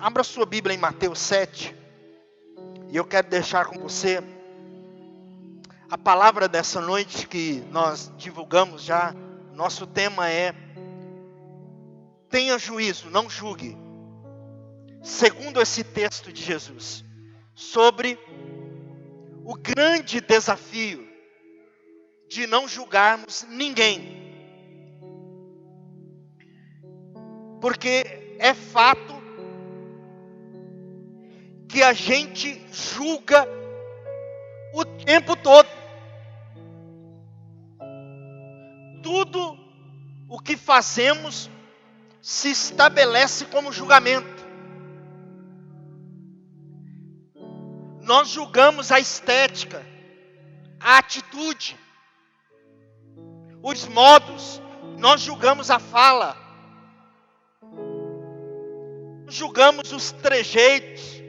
Abra sua Bíblia em Mateus 7. E eu quero deixar com você a palavra dessa noite que nós divulgamos já. Nosso tema é: tenha juízo, não julgue. Segundo esse texto de Jesus, sobre o grande desafio de não julgarmos ninguém. Porque é fato que a gente julga o tempo todo. Tudo o que fazemos se estabelece como julgamento. Nós julgamos a estética, a atitude, os modos, nós julgamos a fala, julgamos os trejeitos,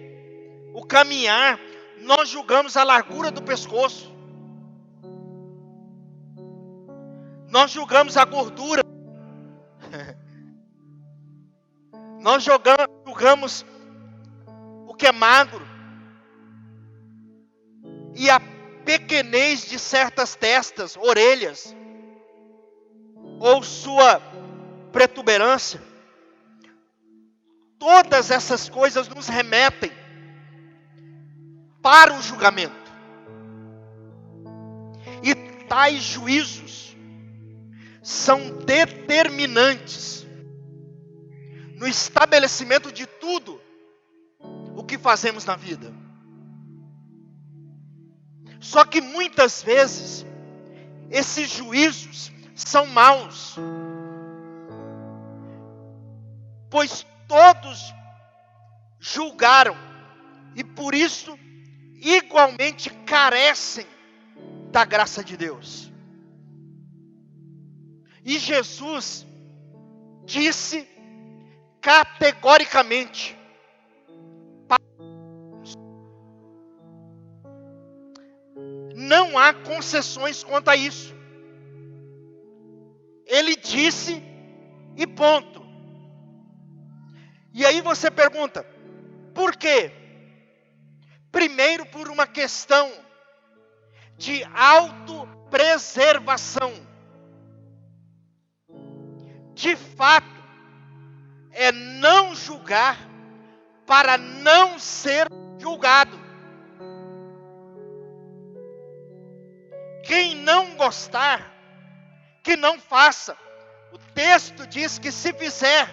o caminhar, nós julgamos a largura do pescoço, nós julgamos a gordura, nós julgamos o que é magro, e a pequenez de certas testas, orelhas, ou sua protuberância. Todas essas coisas nos remetem para o julgamento. E tais juízos são determinantes no estabelecimento de tudo o que fazemos na vida. Só que muitas vezes esses juízos são maus, pois todos julgaram e por isso igualmente carecem da graça de Deus. E Jesus disse categoricamente: não há concessões quanto a isso. Ele disse e ponto. E aí você pergunta, por quê? Primeiro, por uma questão de autopreservação. De fato, é não julgar para não ser julgado. Quem não gostar, que não faça. O texto diz que se fizer,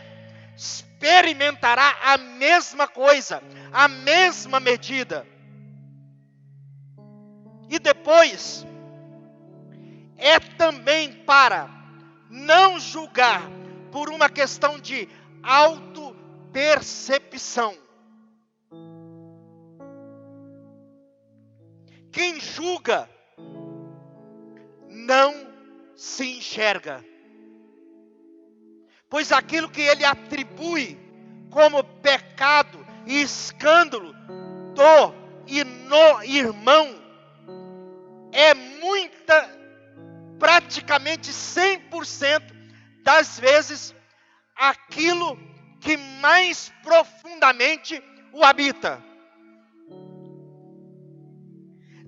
experimentará a mesma coisa, a mesma medida. E depois, é também para não julgar por uma questão de autopercepção. Quem julga não se enxerga, pois aquilo que ele atribui como pecado e escândalo do e no irmão é praticamente 100% das vezes aquilo que mais profundamente o habita.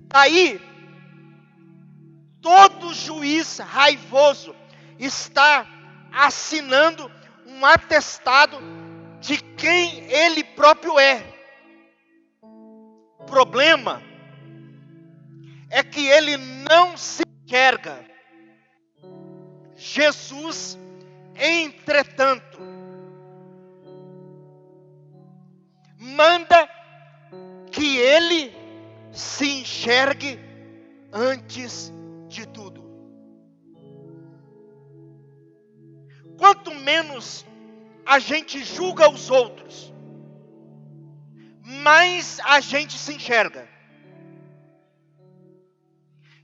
Daí, todo juiz raivoso está assinando um atestado de quem ele próprio é. O problema é que ele não se enxerga. Jesus, entretanto, manda que ele se enxergue antes de tudo. Quanto menos a gente julga os outros, mais a gente se enxerga.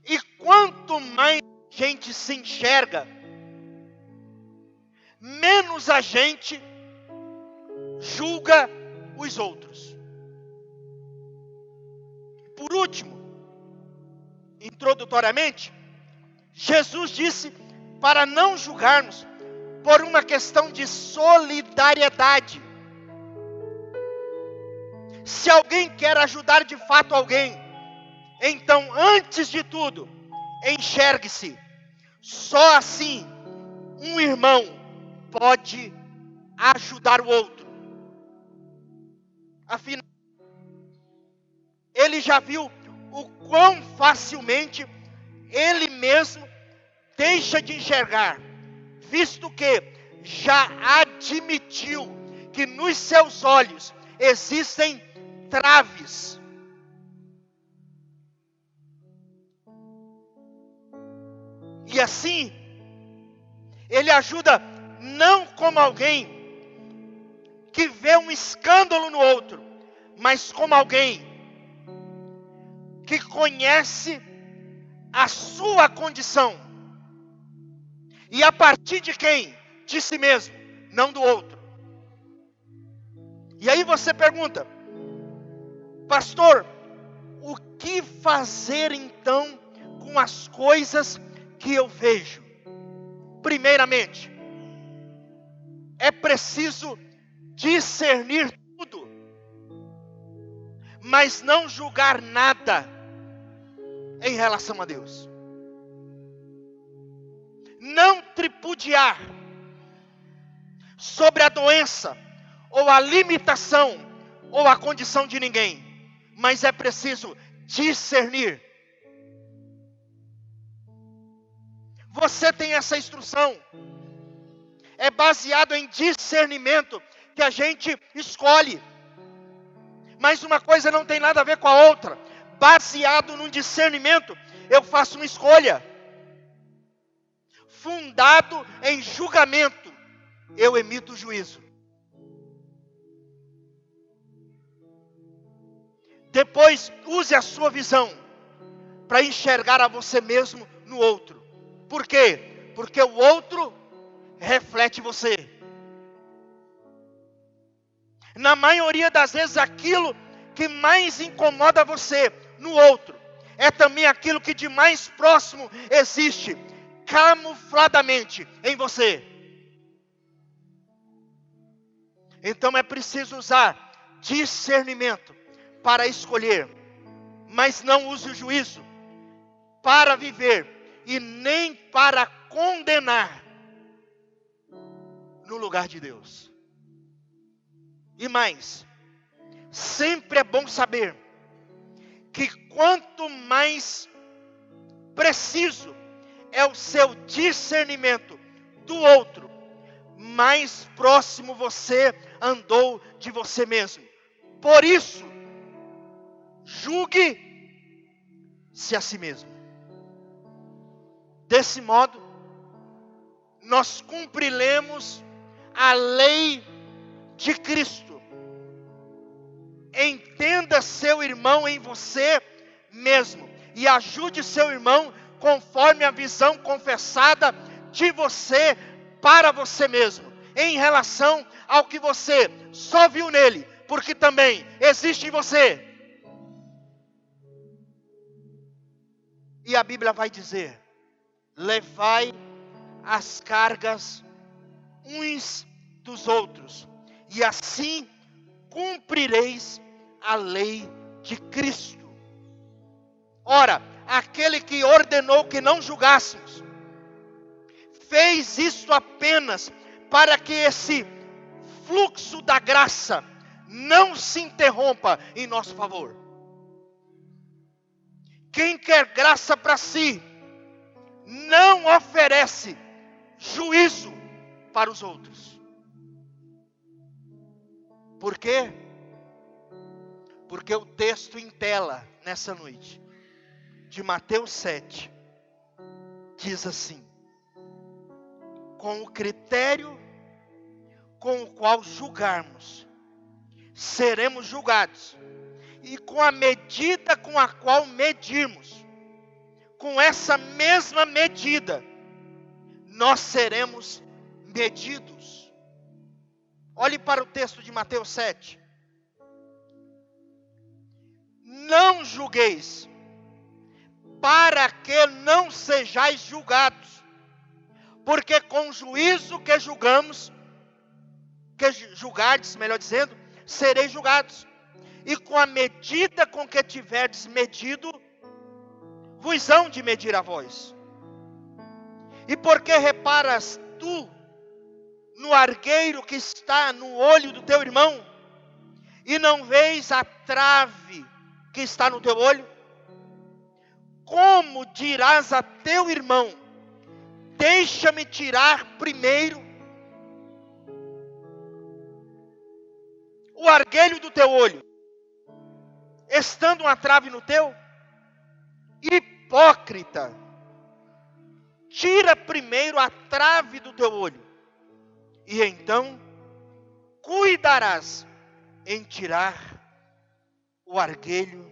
E quanto mais a gente se enxerga, menos a gente julga os outros. Por último, introdutoriamente, Jesus disse para não julgarmos por uma questão de solidariedade. Se alguém quer ajudar de fato alguém, então antes de tudo, enxergue-se. Só assim um irmão pode ajudar o outro. Afinal, ele já viu o quão facilmente ele mesmo deixa de enxergar, visto que já admitiu que nos seus olhos existem traves. E assim, ele ajuda não como alguém que vê um escândalo no outro, mas como alguém que conhece a sua condição. E a partir de quem? De si mesmo, não do outro. E aí você pergunta: pastor, o que fazer então com as coisas que eu vejo? Primeiramente, é preciso discernir tudo, mas não julgar nada em relação a Deus. Não tripudiar sobre a doença, ou a limitação, ou a condição de ninguém, mas é preciso discernir. Você tem essa instrução, é baseado em discernimento que a gente escolhe, mas uma coisa não tem nada a ver com a outra. Baseado num discernimento, eu faço uma escolha. Fundado em julgamento, eu emito juízo. Depois, use a sua visão para enxergar a você mesmo no outro. Por quê? Porque o outro reflete você. Na maioria das vezes, aquilo que mais incomoda você no outro é também aquilo que de mais próximo existe camufladamente em você. Então é preciso usar discernimento para escolher, mas não use o juízo para viver e nem para condenar no lugar de Deus. E mais, sempre é bom saber que quanto mais preciso é o seu discernimento do outro, mais próximo você andou de você mesmo. Por isso, julgue-se a si mesmo. Desse modo, nós cumpriremos a lei de Cristo. Entenda seu irmão em você mesmo e ajude seu irmão conforme a visão confessada de você para você mesmo, em relação ao que você só viu nele, porque também existe em você. E a Bíblia vai dizer: levai as cargas uns dos outros, e assim cumprireis a lei de Cristo. Ora, aquele que ordenou que não julgássemos, fez isto apenas para que esse fluxo da graça não se interrompa em nosso favor. Quem quer graça para si, não oferece juízo para os outros. Por quê? Porque o texto em tela, nessa noite, de Mateus 7, diz assim: com o critério com o qual julgarmos, seremos julgados, e com a medida com a qual medirmos, com essa mesma medida, nós seremos medidos. Olhe para o texto de Mateus 7. Não julgueis, para que não sejais julgados, porque com o juízo que julgardes, melhor dizendo, sereis julgados, e com a medida com que tiverdes medido, vos hão de medir a vós. E por que reparas tu no argueiro que está no olho do teu irmão, e não vês a trave que está no teu olho? Como dirás a teu irmão, deixa-me tirar primeiro o argueiro do teu olho, estando uma trave no teu? Hipócrita, tira primeiro a trave do teu olho, e então cuidarás em tirar o argueiro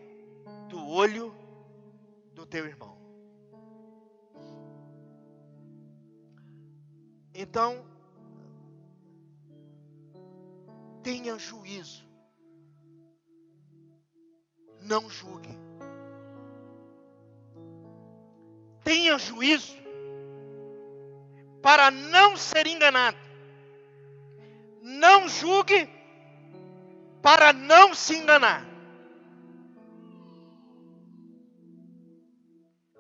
do olho do teu irmão. Então, tenha juízo, não julgue. Tenha juízo para não ser enganado. Não julgue para não se enganar.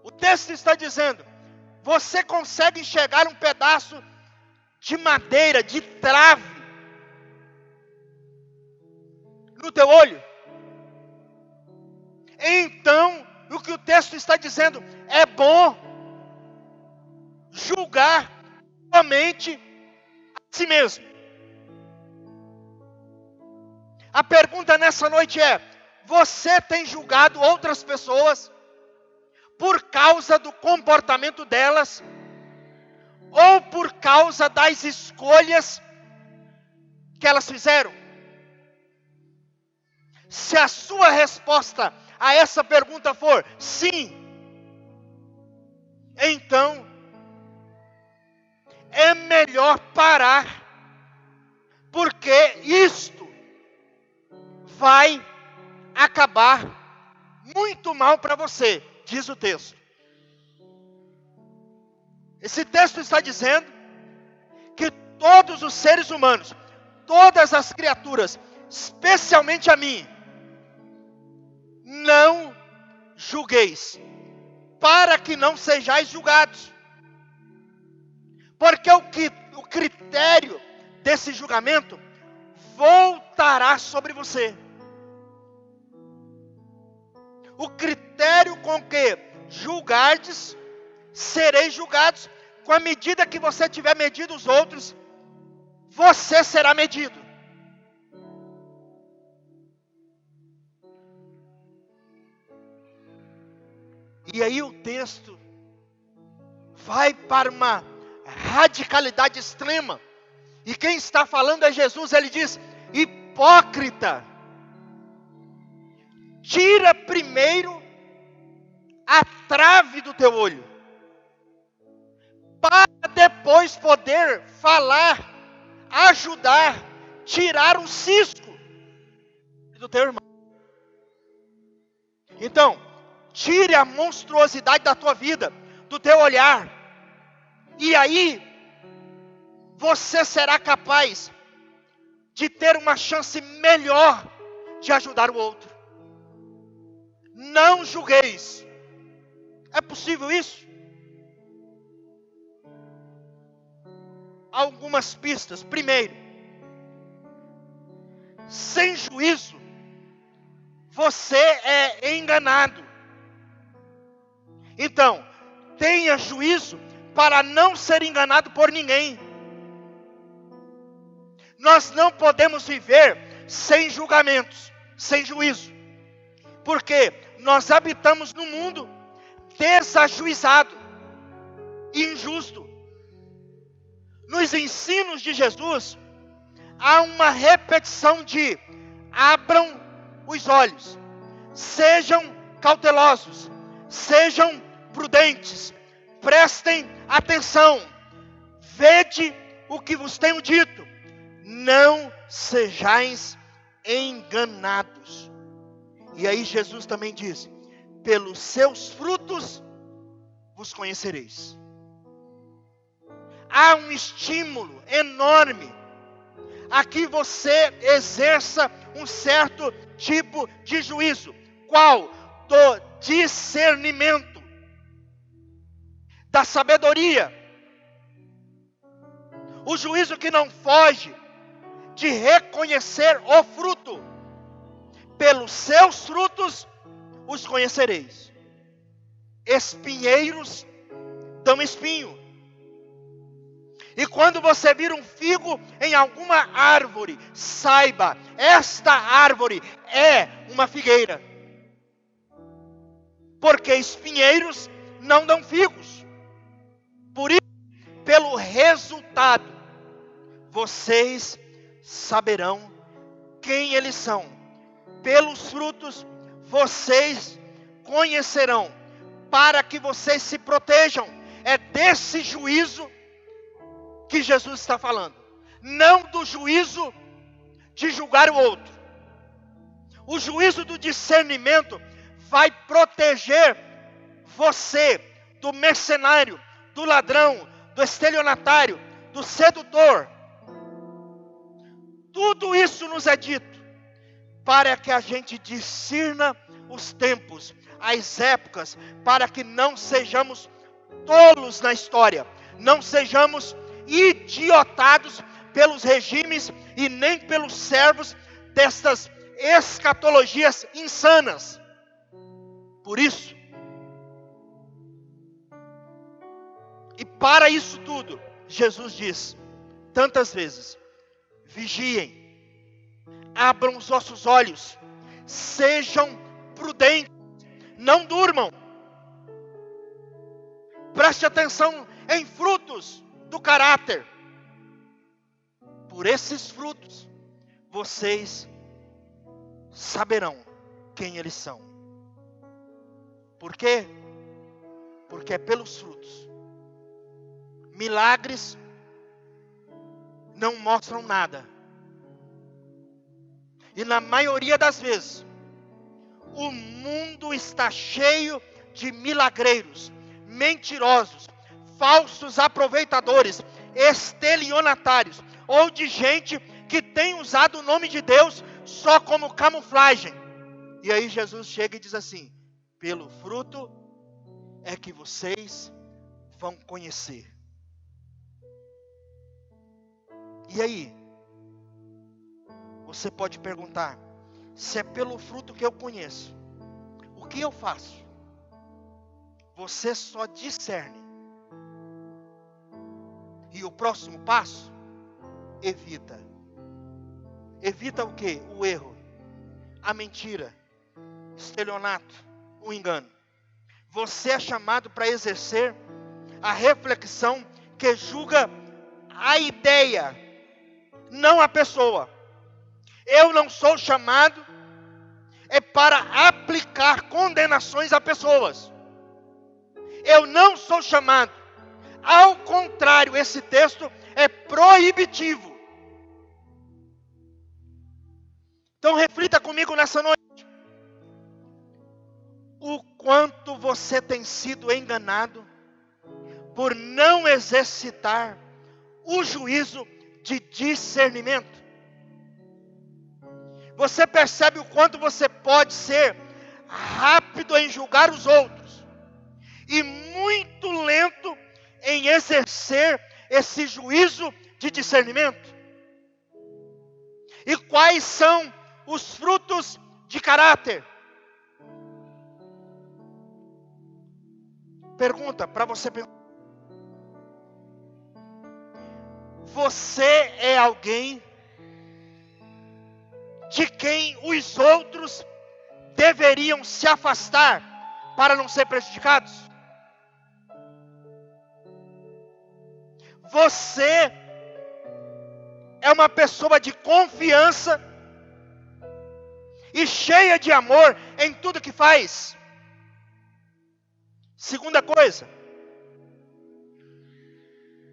O texto está dizendo: você consegue enxergar um pedaço de madeira, de trave, no teu olho? Então, o que o texto está dizendo, é bom julgar somente a si mesmo. A pergunta nessa noite é: você tem julgado outras pessoas por causa do comportamento delas, ou por causa das escolhas que elas fizeram? Se a sua resposta a essa pergunta for sim, então é melhor parar, porque isto vai acabar muito mal para você, diz o texto. Esse texto está dizendo que todos os seres humanos, todas as criaturas, especialmente a mim, não julgueis, para que não sejais julgados. Porque o critério desse julgamento voltará sobre você. O critério com que julgardes, sereis julgados. Com a medida que você tiver medido os outros, você será medido. E aí o texto vai para uma radicalidade extrema. E quem está falando é Jesus. Ele diz: hipócrita, tira primeiro a trave do teu olho, para depois poder falar, ajudar, tirar um cisco do teu irmão. Então, tire a monstruosidade da tua vida, do teu olhar, e aí você será capaz de ter uma chance melhor de ajudar o outro. Não julgueis. É possível isso? Algumas pistas. Primeiro, sem juízo, você é enganado. Então, tenha juízo para não ser enganado por ninguém. Nós não podemos viver sem julgamentos, sem juízo, porque nós habitamos num mundo desajuizado e injusto. Nos ensinos de Jesus, há uma repetição de: abram os olhos, sejam cautelosos, sejam prudentes, prestem atenção, vede o que vos tenho dito, não sejais enganados. E aí Jesus também diz: pelos seus frutos vos conhecereis. Há um estímulo enorme a que você exerça um certo tipo de juízo. Qual? Do discernimento, da sabedoria. O juízo que não foge de reconhecer o fruto. Pelos seus frutos os conhecereis. Espinheiros dão espinho. E quando você vir um figo em alguma árvore, saiba, esta árvore é uma figueira. Porque espinheiros não dão figos. Por isso, pelo resultado, vocês saberão quem eles são. Pelos frutos, vocês conhecerão, para que vocês se protejam. É desse juízo que Jesus está falando. Não do juízo de julgar o outro. O juízo do discernimento vai proteger você do mercenário, do ladrão, do estelionatário, do sedutor. Tudo isso nos é dito para que a gente discirna os tempos, as épocas, para que não sejamos tolos na história, não sejamos idiotados pelos regimes e nem pelos servos destas escatologias insanas. Por isso, e para isso tudo, Jesus diz tantas vezes: vigiem, abram os vossos olhos, sejam prudentes, não durmam. Preste atenção em frutos do caráter. Por esses frutos, vocês saberão quem eles são. Por quê? Porque é pelos frutos. Milagres não mostram nada. E na maioria das vezes, o mundo está cheio de milagreiros, mentirosos, falsos aproveitadores, estelionatários, ou de gente que tem usado o nome de Deus só como camuflagem. E aí Jesus chega e diz assim: pelo fruto é que vocês vão conhecer. E aí, você pode perguntar: se é pelo fruto que eu conheço, o que eu faço? Você só discerne. E o próximo passo? Evita. Evita o quê? O erro, a mentira, o estelionato, o engano. Você é chamado para exercer a reflexão que julga a ideia, não a pessoa. Eu não sou chamado para aplicar condenações a pessoas. Eu não sou chamado. Ao contrário, esse texto é proibitivo. Então reflita comigo nessa noite. O quanto você tem sido enganado por não exercitar o juízo de discernimento. Você percebe o quanto você pode ser rápido em julgar os outros e muito lento em exercer esse juízo de discernimento? E quais são os frutos de caráter? Pergunta para você. Você é alguém de quem os outros deveriam se afastar para não ser prejudicados? Você é uma pessoa de confiança e cheia de amor em tudo que faz? Segunda coisa,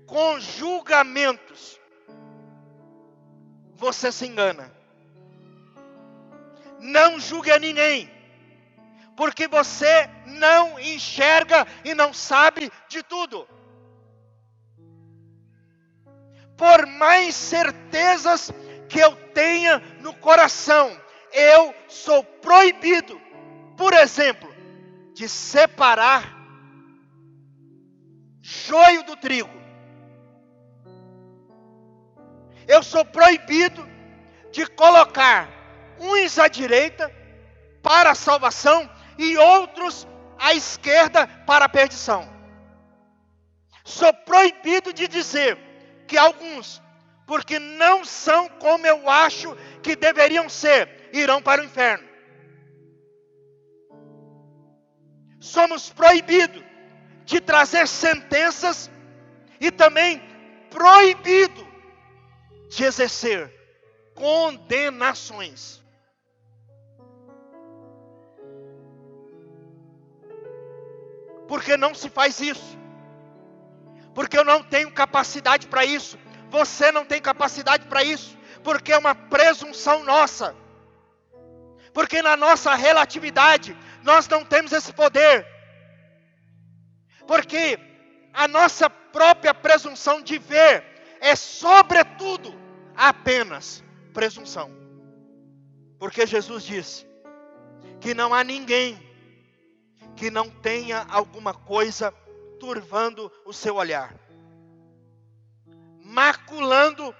com julgamentos você se engana. Não julgue a ninguém, porque você não enxerga e não sabe de tudo. Por mais certezas que eu tenha no coração eu sou proibido, por exemplo, de separar joio do trigo. Eu sou proibido de colocar uns à direita para a salvação e outros à esquerda para a perdição. Sou proibido de dizer que alguns, porque não são como eu acho que deveriam ser, irão para o inferno. Somos proibidos de trazer sentenças e também proibido de exercer condenações. Porque não se faz isso. Porque eu não tenho capacidade para isso. Você não tem capacidade para isso. Porque é uma presunção nossa. Porque na nossa relatividade nós não temos esse poder. Porque a nossa própria presunção de ver é sobretudo apenas presunção. Porque Jesus disse que não há ninguém que não tenha alguma coisa turvando o seu olhar, maculando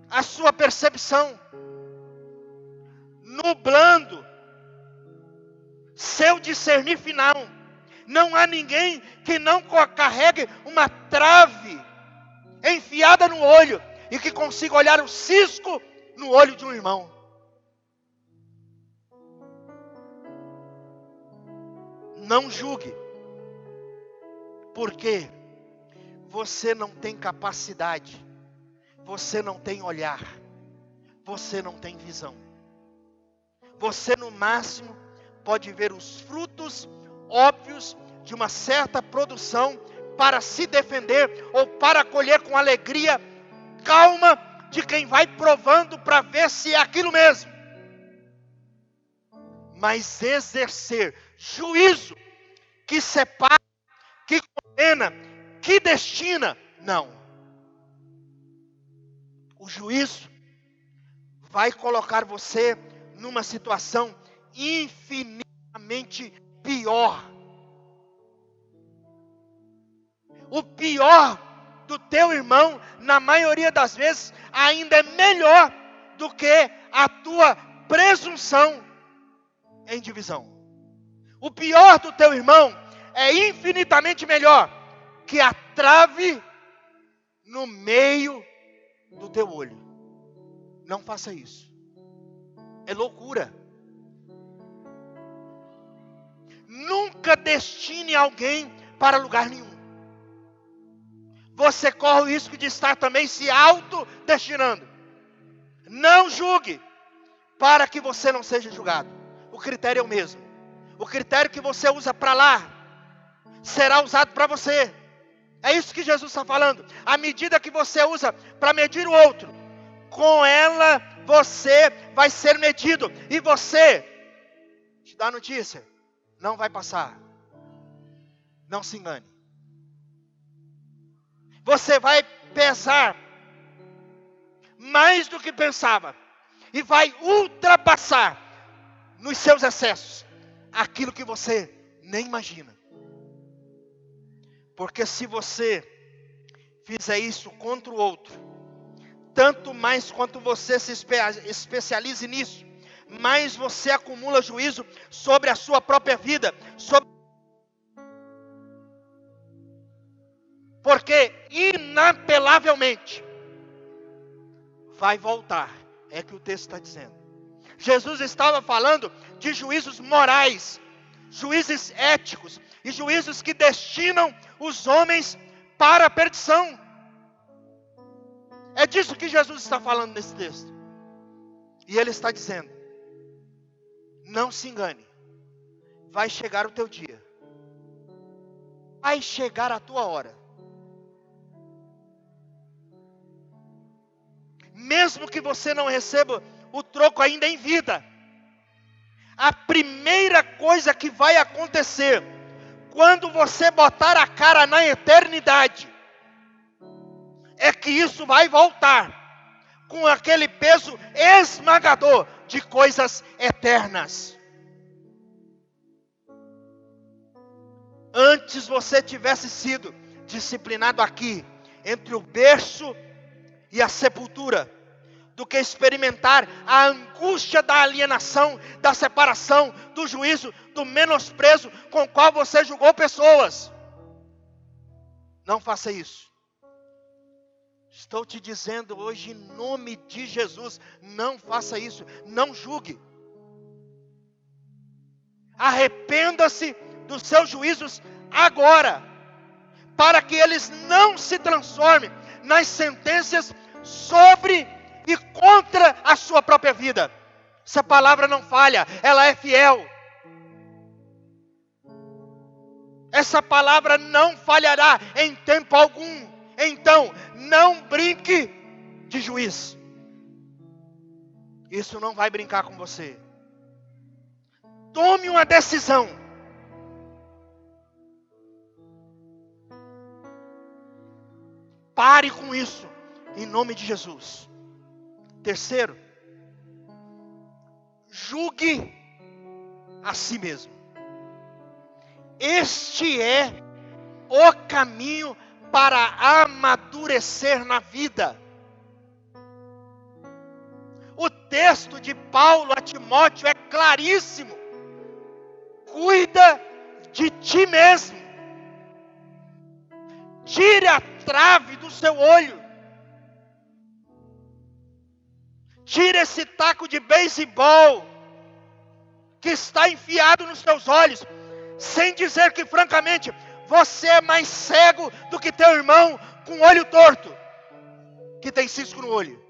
a sua percepção, nublando seu discernir final. Não há ninguém que não carregue uma trave enfiada no olho e que consiga olhar o cisco no olho de um irmão. Não julgue, porque você não tem capacidade, você não tem olhar, você não tem visão. Você no máximo pode ver os frutos óbvios de uma certa produção para se defender ou para colher com alegria calma de quem vai provando para ver se é aquilo mesmo. Mas exercer juízo que separa, que condena, que destina, não. O juízo vai colocar você numa situação infinitamente pior. O pior do teu irmão, na maioria das vezes, ainda é melhor do que a tua presunção em divisão. O pior do teu irmão é infinitamente melhor que a trave no meio do teu olho. Não faça isso. É loucura. Nunca destine alguém para lugar nenhum. Você corre o risco de estar também se autodestinando. Não julgue, para que você não seja julgado. O critério é o mesmo. O critério que você usa para lá, será usado para você. É isso que Jesus está falando. A medida que você usa para medir o outro, com ela você vai ser medido. E você, te dá notícia, não vai passar. Não se engane. Você vai pesar mais do que pensava. E vai ultrapassar nos seus excessos aquilo que você nem imagina. Porque se você fizer isso contra o outro, tanto mais quanto você se especialize nisso, mais você acumula juízo sobre a sua própria vida, porque inapelavelmente vai voltar, é que o texto está dizendo. Jesus estava falando de juízos morais, juízes éticos e juízos que destinam os homens para a perdição. É disso que Jesus está falando nesse texto. E ele está dizendo: não se engane, vai chegar o teu dia, vai chegar a tua hora. Mesmo que você não receba o troco ainda em vida, a primeira coisa que vai acontecer quando você botar a cara na eternidade é que isso vai voltar com aquele peso esmagador. de coisas eternas. Antes você tivesse sido disciplinado aqui, entre o berço e a sepultura, do que experimentar a angústia da alienação, da separação, do juízo, do menosprezo com o qual você julgou pessoas. Não faça isso. Estou te dizendo hoje em nome de Jesus, não faça isso, não julgue. Arrependa-se dos seus juízos agora, para que eles não se transformem nas sentenças sobre e contra a sua própria vida. Essa palavra não falha, ela é fiel. Essa palavra não falhará em tempo algum. Então, não brinque de juiz. Isso não vai brincar com você. Tome uma decisão. Pare com isso, em nome de Jesus. Terceiro, julgue a si mesmo. Este é o caminho para amadurecer na vida. O texto de Paulo a Timóteo é claríssimo. Cuida de ti mesmo. Tire a trave do seu olho. Tire esse taco de beisebol que está enfiado nos teus olhos, sem dizer que, francamente, você é mais cego do que teu irmão com o olho torto, que tem cisco no olho.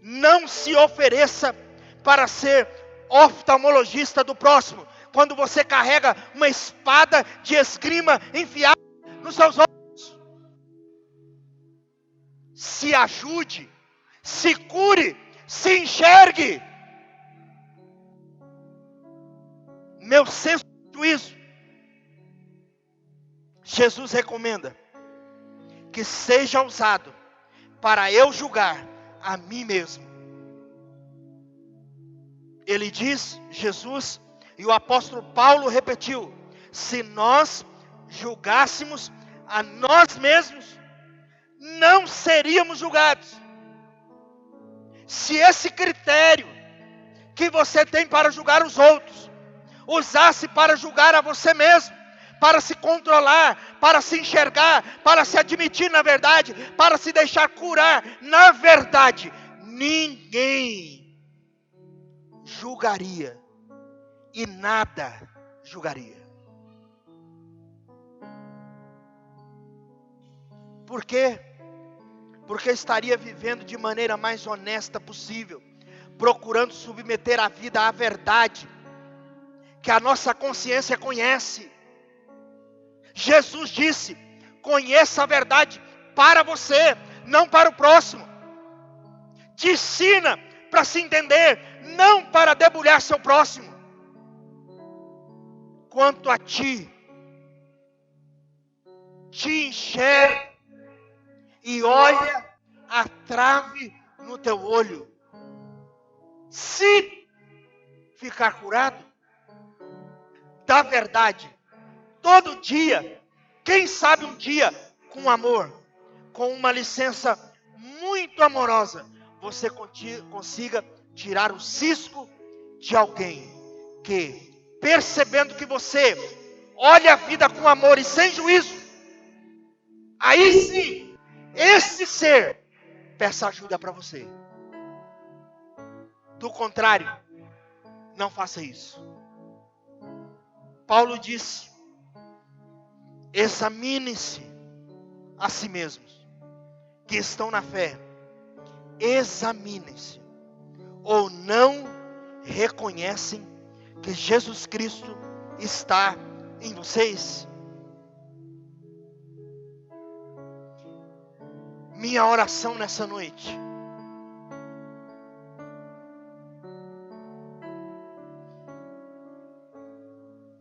Não se ofereça para ser oftalmologista do próximo, quando você carrega uma espada de esgrima enfiada nos seus olhos. Se ajude, se cure, se enxergue. Meu senso de juízo, Jesus recomenda que seja usado para eu julgar a mim mesmo. Ele diz, Jesus, e o apóstolo Paulo repetiu: se nós julgássemos a nós mesmos, não seríamos julgados. Se esse critério que você tem para julgar os outros, usasse para julgar a você mesmo, para se controlar, para se enxergar, para se admitir na verdade, para se deixar curar na verdade, ninguém julgaria e nada julgaria. Por quê? Porque estaria vivendo de maneira mais honesta possível, procurando submeter a vida à verdade que a nossa consciência conhece. Jesus disse: conheça a verdade para você, não para o próximo. Te ensina para se entender, não para debulhar seu próximo. Quanto a ti, te enxerga e olha a trave no teu olho. Se ficar curado da verdade, todo dia, quem sabe um dia, com amor, com uma licença muito amorosa, você consiga tirar o cisco de alguém que, percebendo que você olha a vida com amor e sem juízo, aí sim, esse ser peça ajuda para você. Do contrário, não faça isso. Paulo disse: examine-se a si mesmos, que estão na fé. Examinem-se, ou não reconhecem que Jesus Cristo está em vocês. Minha oração nessa noite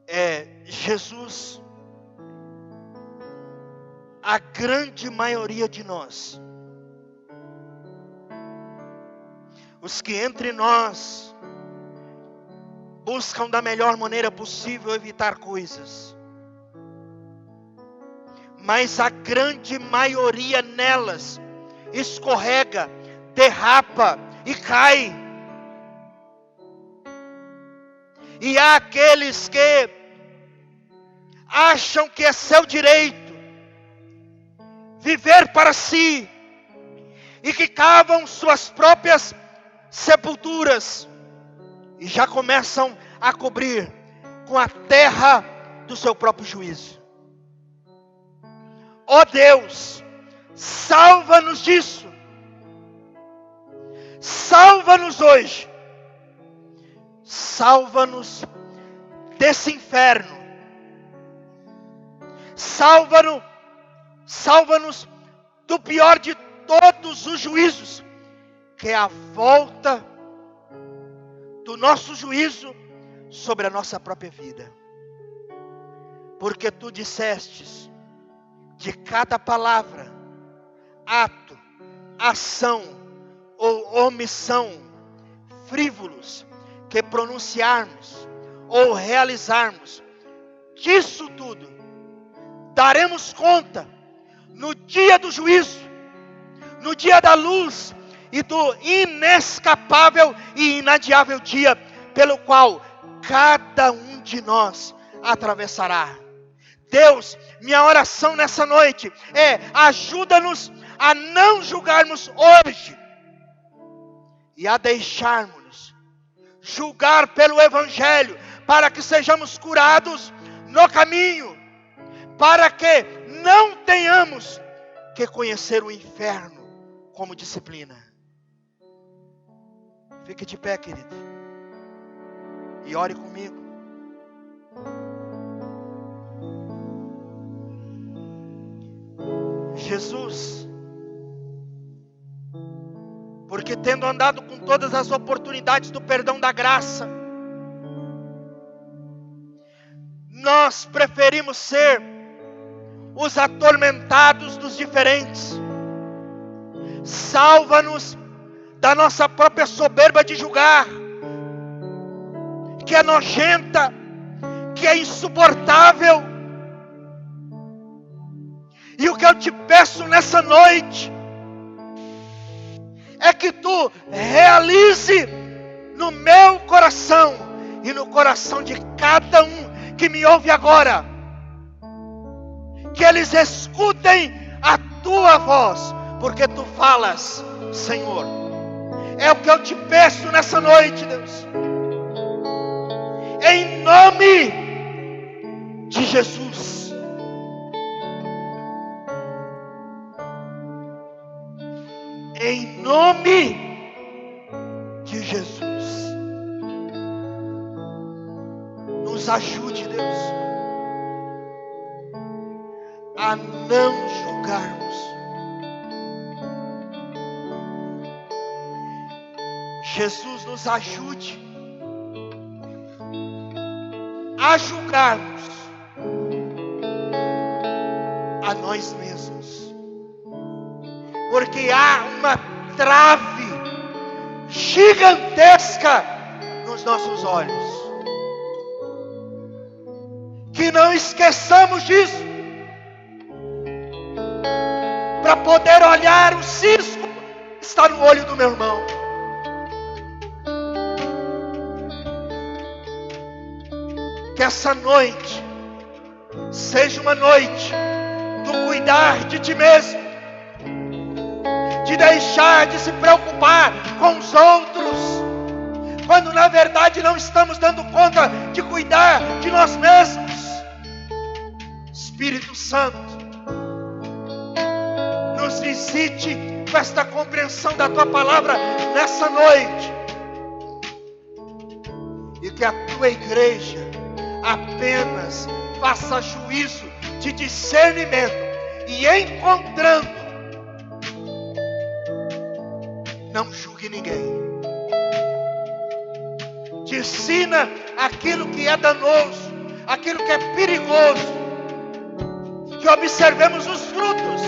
é: Jesus, a grande maioria de nós os que entre nós buscam da melhor maneira possível evitar coisas, mas a grande maioria nelas escorrega, derrapa e cai. E há aqueles que acham que é seu direito viver para si, e que cavam suas próprias sepulturas, e já começam a cobrir com a terra do seu próprio juízo. Ó Deus, salva-nos disso. Salva-nos hoje. Salva-nos desse inferno. Salva-nos do pior de todos os juízos, que é a volta do nosso juízo sobre a nossa própria vida. Porque tu dissestes, de cada palavra, ato, ação ou omissão frívolos que pronunciarmos ou realizarmos, disso tudo daremos conta no dia do juízo, no dia da luz e do inescapável e inadiável dia pelo qual cada um de nós atravessará. Deus, minha oração nessa noite é: ajuda-nos a não julgarmos hoje e a deixarmos julgar pelo Evangelho, para que sejamos curados no caminho, para que não tenhamos que conhecer o inferno como disciplina. Fique de pé, querido, e ore comigo. Jesus, porque tendo andado com todas as oportunidades do perdão da graça, nós preferimos ser os atormentados dos diferentes. Salva-nos da nossa própria soberba de julgar, que é nojenta, que é insuportável. E o que eu te peço nessa noite é que tu realize no meu coração e no coração de cada um que me ouve agora, que eles escutem a tua voz, porque tu falas, Senhor. É o que eu te peço nessa noite, Deus, em nome de Jesus. Em nome de Jesus. Nos ajude, Deus, a não julgarmos. Jesus, nos ajude a julgarmos a nós mesmos. Porque há uma trave gigantesca nos nossos olhos. Que não esqueçamos disso, para poder olhar o cisco que está no olho do meu irmão. Que essa noite seja uma noite do cuidar de ti mesmo, de deixar de se preocupar com os outros, quando na verdade não estamos dando conta de cuidar de nós mesmos. Espírito Santo, nos visite com esta compreensão da tua palavra nessa noite, e que a tua igreja apenas faça juízo de discernimento, e encontrando, não julgue ninguém. Te ensina aquilo que é danoso, aquilo que é perigoso, que observemos os frutos,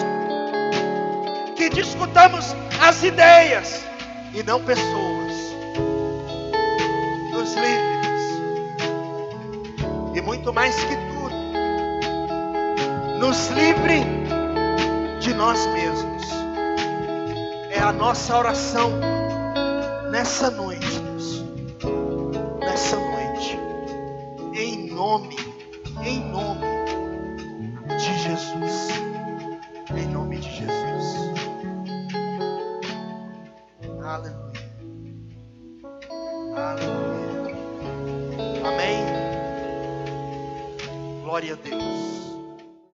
que discutamos as ideias e não pessoas. Nos livre, e muito mais que tudo, nos livre de nós mesmos. É a nossa oração nessa noite, Deus. Nessa noite, em nome de Jesus. Em nome de Jesus. Aleluia. Aleluia. Amém. Glória a Deus.